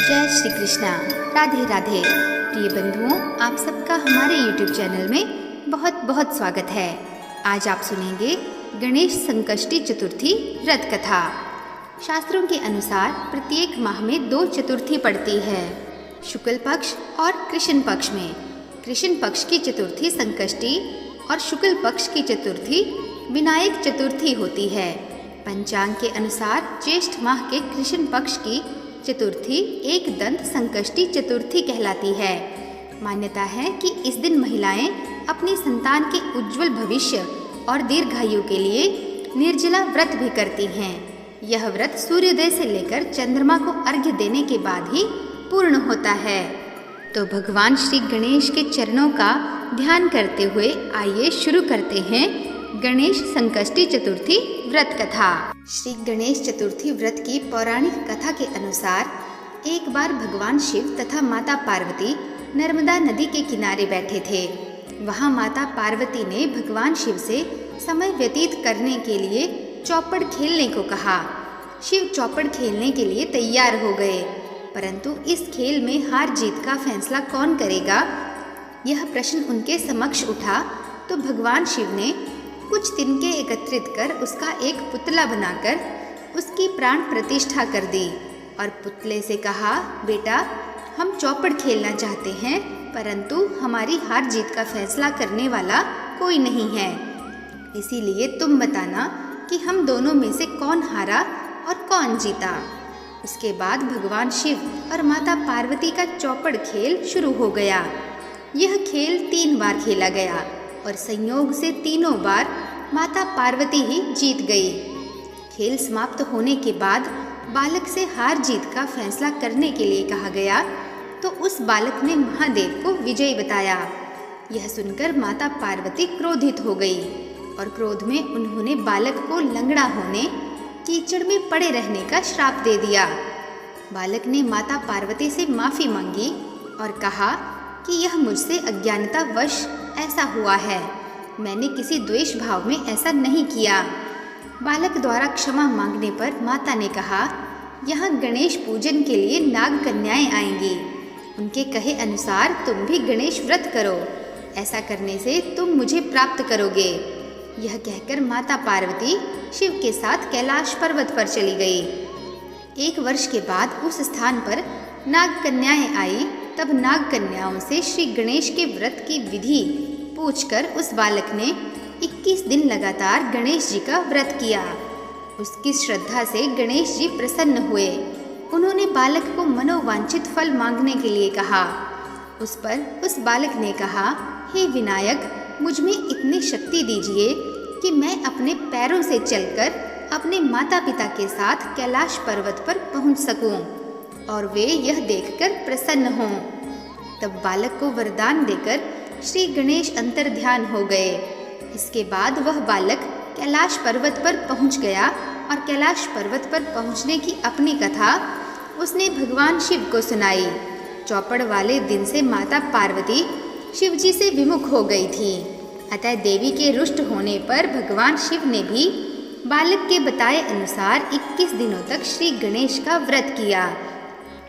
जय श्री कृष्णा। राधे राधे। प्रिय बंधुओं, आप सबका हमारे YouTube चैनल में बहुत बहुत स्वागत है। आज आप सुनेंगे गणेश संकष्टी चतुर्थी व्रत कथा। शास्त्रों के अनुसार प्रत्येक माह में 2 चतुर्थी पड़ती है, शुक्ल पक्ष और कृष्ण पक्ष में। कृष्ण पक्ष की चतुर्थी संकष्टी और शुक्ल पक्ष की चतुर्थी विनायक चतुर्थी होती है। पंचांग के अनुसार ज्येष्ठ माह के कृष्ण पक्ष की चतुर्थी एक दंत संकष्टी चतुर्थी कहलाती है। मान्यता है कि इस दिन महिलाएं अपनी संतान के उज्जवल भविष्य और दीर्घायु के लिए निर्जला व्रत भी करती हैं। यह व्रत सूर्योदय से लेकर चंद्रमा को अर्घ्य देने के बाद ही पूर्ण होता है। तो भगवान श्री गणेश के चरणों का ध्यान करते हुए आइए शुरू करते हैं गणेश संकष्टी चतुर्थी व्रत कथा। श्री गणेश चतुर्थी व्रत की पौराणिक कथा के अनुसार एक बार भगवान शिव तथा माता पार्वती नर्मदा नदी के किनारे बैठे थे। वहां माता पार्वती ने भगवान शिव से समय व्यतीत करने के लिए चौपड़ खेलने को कहा। शिव चौपड़ खेलने के लिए तैयार हो गए, परंतु इस खेल में हार जीत का फैसला कौन करेगा, यह प्रश्न उनके समक्ष उठा। तो भगवान शिव ने कुछ तिनके एकत्रित कर उसका एक पुतला बनाकर उसकी प्राण प्रतिष्ठा कर दी और पुतले से कहा, बेटा, हम चौपड़ खेलना चाहते हैं, परंतु हमारी हार जीत का फैसला करने वाला कोई नहीं है, इसीलिए तुम बताना कि हम दोनों में से कौन हारा और कौन जीता। उसके बाद भगवान शिव और माता पार्वती का चौपड़ खेल शुरू हो गया। यह खेल 3 बार खेला गया और संयोग से तीनों बार माता पार्वती ही जीत गई। खेल समाप्त होने के बाद बालक से हार जीत का फैसला करने के लिए कहा गया, तो उस बालक ने महादेव को विजयी बताया। यह सुनकर माता पार्वती क्रोधित हो गई और क्रोध में उन्होंने बालक को लंगड़ा होने, कीचड़ में पड़े रहने का श्राप दे दिया। बालक ने माता पार्वती से माफ़ी मांगी और कहा कि यह मुझसे अज्ञानतावश ऐसा हुआ है, मैंने किसी द्वेष भाव में ऐसा नहीं किया। बालक द्वारा क्षमा मांगने पर माता ने कहा, यहाँ गणेश पूजन के लिए नाग कन्याएं आएंगी, उनके कहे अनुसार तुम भी गणेश व्रत करो, ऐसा करने से तुम मुझे प्राप्त करोगे। यह कहकर माता पार्वती शिव के साथ कैलाश पर्वत पर चली गई। 1 वर्ष के बाद उस स्थान पर नाग कन्याएं आई। तब नाग कन्याओं से श्री गणेश के व्रत की विधि पूछकर उस बालक ने 21 दिन लगातार गणेश जी का व्रत किया। उसकी श्रद्धा से गणेश जी प्रसन्न हुए। उन्होंने बालक को मनोवांछित फल मांगने के लिए कहा। उस पर उस बालक ने कहा, हे विनायक, मुझ में इतनी शक्ति दीजिए कि मैं अपने पैरों से चलकर अपने माता पिता के साथ कैलाश पर्वत पर पहुंच सकूं और वे यह देखकर प्रसन्न हों। तब बालक को वरदान देकर श्री गणेश अंतर्ध्यान हो गए। इसके बाद वह बालक कैलाश पर्वत पर पहुंच गया और कैलाश पर्वत पर पहुंचने की अपनी कथा उसने भगवान शिव को सुनाई। चौपड़ वाले दिन से माता पार्वती शिव जी से विमुख हो गई थी, अतः देवी के रुष्ट होने पर भगवान शिव ने भी बालक के बताए अनुसार 21 दिनों तक श्री गणेश का व्रत किया।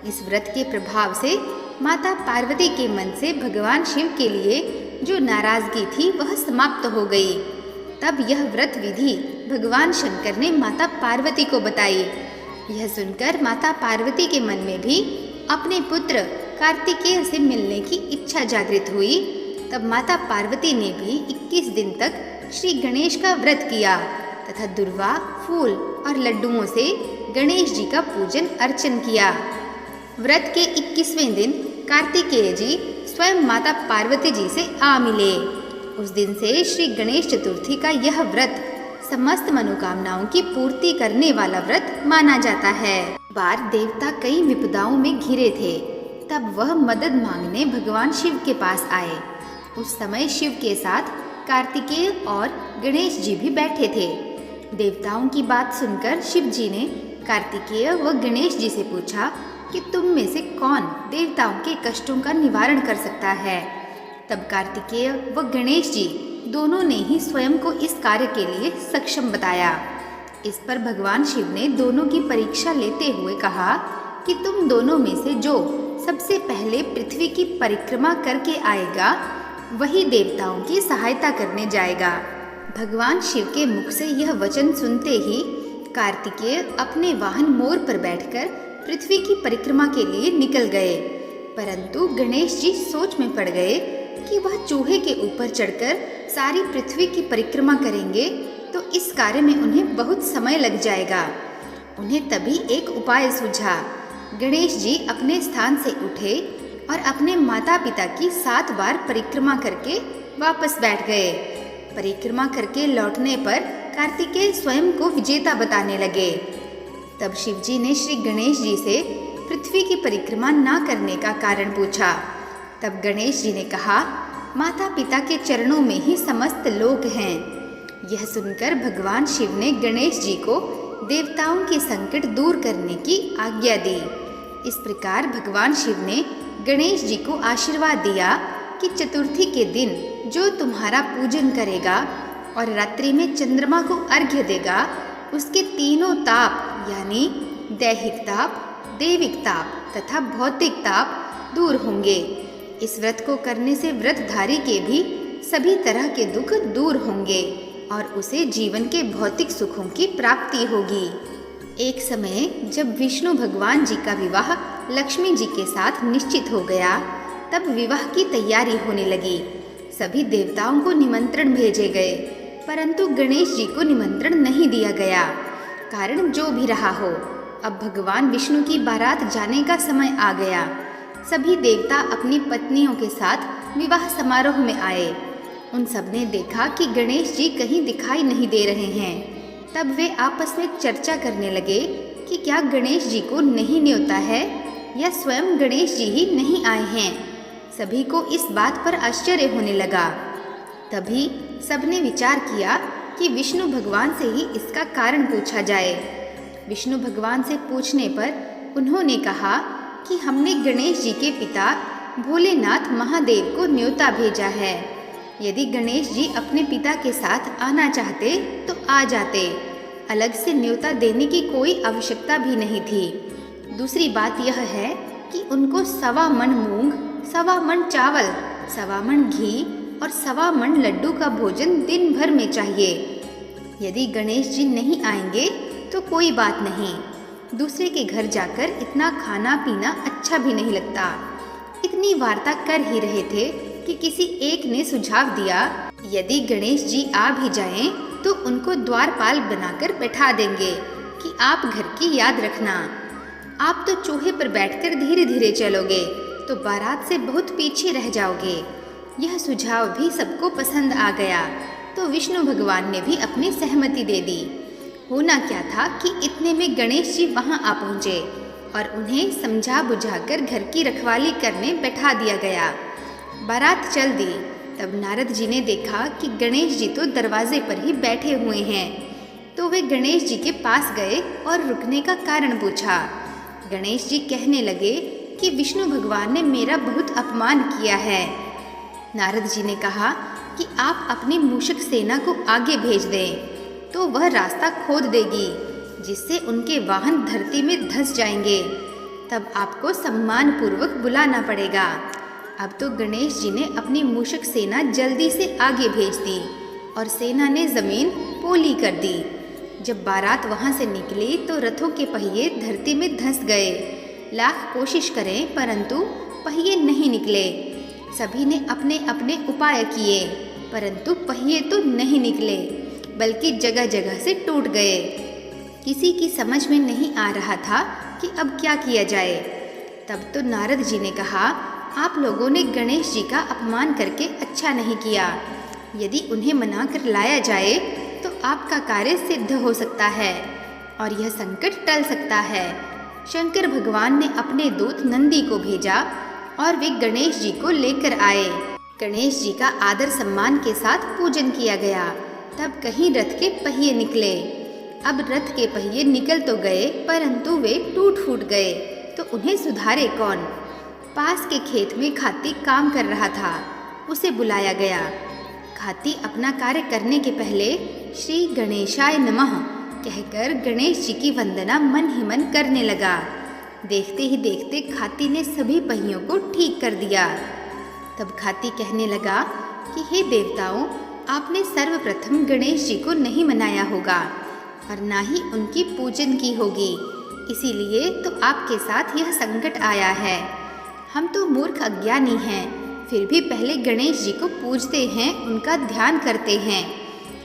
इस व्रत के प्रभाव से माता पार्वती के मन से भगवान शिव के लिए जो नाराजगी थी वह समाप्त हो गई। तब यह व्रत विधि भगवान शंकर ने माता पार्वती को बताई। यह सुनकर माता पार्वती के मन में भी अपने पुत्र कार्तिकेय से मिलने की इच्छा जागृत हुई। तब माता पार्वती ने भी 21 दिन तक श्री गणेश का व्रत किया तथा दुर्वा, फूल और लड्डुओं से गणेश जी का पूजन अर्चन किया। व्रत के 21वें दिन कार्तिकेय जी स्वयं माता पार्वती जी से आ मिले। उस दिन से श्री गणेश चतुर्थी का यह व्रत समस्त मनोकामनाओं की पूर्ति करने वाला व्रत माना जाता है। बार देवता कई विपदाओं में घिरे थे, तब वह मदद मांगने भगवान शिव के पास आए। उस समय शिव के साथ कार्तिकेय और गणेश जी भी बैठे थे। देवताओं की बात सुनकर शिव जी ने कार्तिकेय व गणेश जी से पूछा कि तुम में से कौन देवताओं के कष्टों का निवारण कर सकता है। तब कार्तिकेय व गणेश जी दोनों ने ही स्वयं को इस कार्य के लिए सक्षम बताया। इस पर भगवान शिव ने दोनों की परीक्षा लेते हुए कहा कि तुम दोनों में से जो सबसे पहले पृथ्वी की परिक्रमा करके आएगा वही देवताओं की सहायता करने जाएगा। भगवान शिव के मुख से यह वचन सुनते ही कार्तिकेय अपने वाहन मोर पर बैठकर पृथ्वी की परिक्रमा के लिए निकल गए। परंतु गणेश जी सोच में पड़ गए कि वह चूहे के ऊपर चढ़कर सारी पृथ्वी की परिक्रमा करेंगे तो इस कार्य में उन्हें बहुत समय लग जाएगा। उन्हें तभी एक उपाय सूझा। गणेश जी अपने स्थान से उठे और अपने माता पिता की 7 बार परिक्रमा करके वापस बैठ गए। परिक्रमा करके लौटने पर कार्तिकेय स्वयं को विजेता बताने लगे। तब शिवजी ने श्री गणेश जी से पृथ्वी की परिक्रमा ना करने का कारण पूछा। तब गणेश जी ने कहा, माता पिता के चरणों में ही समस्त लोक हैं। यह सुनकर भगवान शिव ने गणेश जी को देवताओं के संकट दूर करने की आज्ञा दी। इस प्रकार भगवान शिव ने गणेश जी को आशीर्वाद दिया कि चतुर्थी के दिन जो तुम्हारा पूजन करेगा और रात्रि में चंद्रमा को अर्घ्य देगा उसके तीनों ताप यानी दैहिक ताप, देविक ताप तथा भौतिक ताप दूर होंगे। इस व्रत को करने से व्रतधारी के भी सभी तरह के दुख दूर होंगे और उसे जीवन के भौतिक सुखों की प्राप्ति होगी। एक समय जब विष्णु भगवान जी का विवाह लक्ष्मी जी के साथ निश्चित हो गया तब विवाह की तैयारी होने लगी। सभी देवताओं को निमंत्रण भेजे गए परंतु गणेश जी को निमंत्रण नहीं दिया गया। कारण जो भी रहा हो, अब भगवान विष्णु की बारात जाने का समय आ गया। सभी देवता अपनी पत्नियों के साथ विवाह समारोह में आए। उन सब ने देखा कि गणेश जी कहीं दिखाई नहीं दे रहे हैं। तब वे आपस में चर्चा करने लगे कि क्या गणेश जी को नहीं न्योता है या स्वयं गणेश जी ही नहीं आए हैं। सभी को इस बात पर आश्चर्य होने लगा। तभी सबने विचार किया कि विष्णु भगवान से ही इसका कारण पूछा जाए। विष्णु भगवान से पूछने पर उन्होंने कहा कि हमने गणेश जी के पिता भोलेनाथ महादेव को न्योता भेजा है। यदि गणेश जी अपने पिता के साथ आना चाहते तो आ जाते। अलग से न्योता देने की कोई आवश्यकता भी नहीं थी। दूसरी बात यह है कि उनको 1.25 मन मूंग, 1.25 मन चावल, 1.25 मन घी और 1.25 मन लड्डू का भोजन दिन भर में चाहिए। यदि गणेश जी नहीं आएंगे तो कोई बात नहीं, दूसरे के घर जाकर इतना खाना पीना अच्छा भी नहीं लगता। इतनी वार्ता कर ही रहे थे कि किसी एक ने सुझाव दिया, यदि गणेश जी आ भी जाएं तो उनको द्वारपाल बनाकर बैठा देंगे कि आप घर की याद रखना। आप तो चूहे पर बैठकर धीरे धीरे चलोगे तो बारात से बहुत पीछे रह जाओगे। यह सुझाव भी सबको पसंद आ गया तो विष्णु भगवान ने भी अपनी सहमति दे दी। होना क्या था कि इतने में गणेश जी वहां आ पहुँचे और उन्हें समझा बुझाकर घर की रखवाली करने बैठा दिया गया। बारात चल दी। तब नारद जी ने देखा कि गणेश जी तो दरवाजे पर ही बैठे हुए हैं, तो वे गणेश जी के पास गए और रुकने का कारण पूछा। गणेश जी कहने लगे कि विष्णु भगवान ने मेरा बहुत अपमान किया है। नारद जी ने कहा कि आप अपनी मूषक सेना को आगे भेज दें तो वह रास्ता खोद देगी, जिससे उनके वाहन धरती में धंस जाएंगे। तब आपको सम्मान पूर्वक बुलाना पड़ेगा। अब तो गणेश जी ने अपनी मूषक सेना जल्दी से आगे भेज दी और सेना ने जमीन पोली कर दी। जब बारात वहां से निकली तो रथों के पहिए धरती में धंस गए। लाख कोशिश करें परंतु पहिए नहीं निकले। सभी ने अपने अपने उपाय किए परंतु पहिए तो नहीं निकले, बल्कि जगह जगह से टूट गए। किसी की समझ में नहीं आ रहा था कि अब क्या किया जाए। तब तो नारद जी ने कहा, आप लोगों ने गणेश जी का अपमान करके अच्छा नहीं किया। यदि उन्हें मना कर लाया जाए तो आपका कार्य सिद्ध हो सकता है और यह संकट टल सकता है। शंकर भगवान ने अपने दूत नंदी को भेजा और वे गणेश जी को लेकर आए। गणेश जी का आदर सम्मान के साथ पूजन किया गया। तब कहीं रथ के पहिए निकले। अब रथ के पहिए निकल तो गए परंतु वे टूट फूट गए, तो उन्हें सुधारे कौन। पास के खेत में खाती काम कर रहा था, उसे बुलाया गया। खाती अपना कार्य करने के पहले श्री गणेशाय नमः कहकर गणेश जी की वंदना मन ही मन करने लगा। देखते ही देखते खाती ने सभी पहियों को ठीक कर दिया। तब खाती कहने लगा कि हे देवताओं, आपने सर्वप्रथम गणेश जी को नहीं मनाया होगा और ना ही उनकी पूजन की होगी, इसीलिए तो आपके साथ यह संकट आया है। हम तो मूर्ख अज्ञानी हैं, फिर भी पहले गणेश जी को पूजते हैं, उनका ध्यान करते हैं।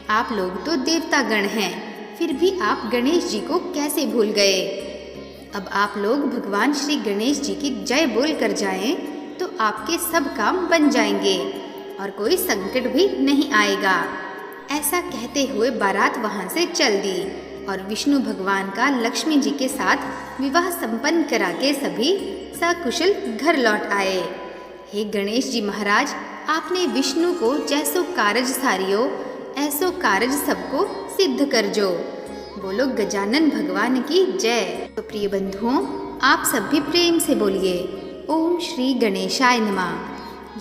आप लोग तो देवता गण हैं, फिर भी आप गणेश जी को कैसे भूल गए? अब आप लोग भगवान श्री गणेश जी की जय बोल कर जाएं तो आपके सब काम बन जाएंगे और कोई संकट भी नहीं आएगा। ऐसा कहते हुए बारात वहाँ से चल दी और विष्णु भगवान का लक्ष्मी जी के साथ विवाह संपन्न करा के सभी सकुशल घर लौट आए। हे गणेश जी महाराज, आपने विष्णु को जैसो कारज सारियो ऐसो कारज सबको सिद्ध कर जो। बोलो गजानन भगवान की जय। तो प्रिय बंधुओं, आप सब भी प्रेम से बोलिए ओम श्री गणेशाय नमः।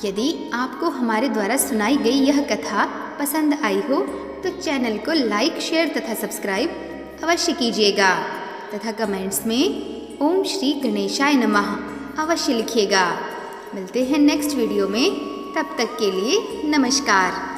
यदि आपको हमारे द्वारा सुनाई गई यह कथा पसंद आई हो तो चैनल को लाइक, शेयर तथा सब्सक्राइब अवश्य कीजिएगा तथा कमेंट्स में ओम श्री गणेशाय नमः अवश्य लिखिएगा। मिलते हैं नेक्स्ट वीडियो में, तब तक के लिए नमस्कार।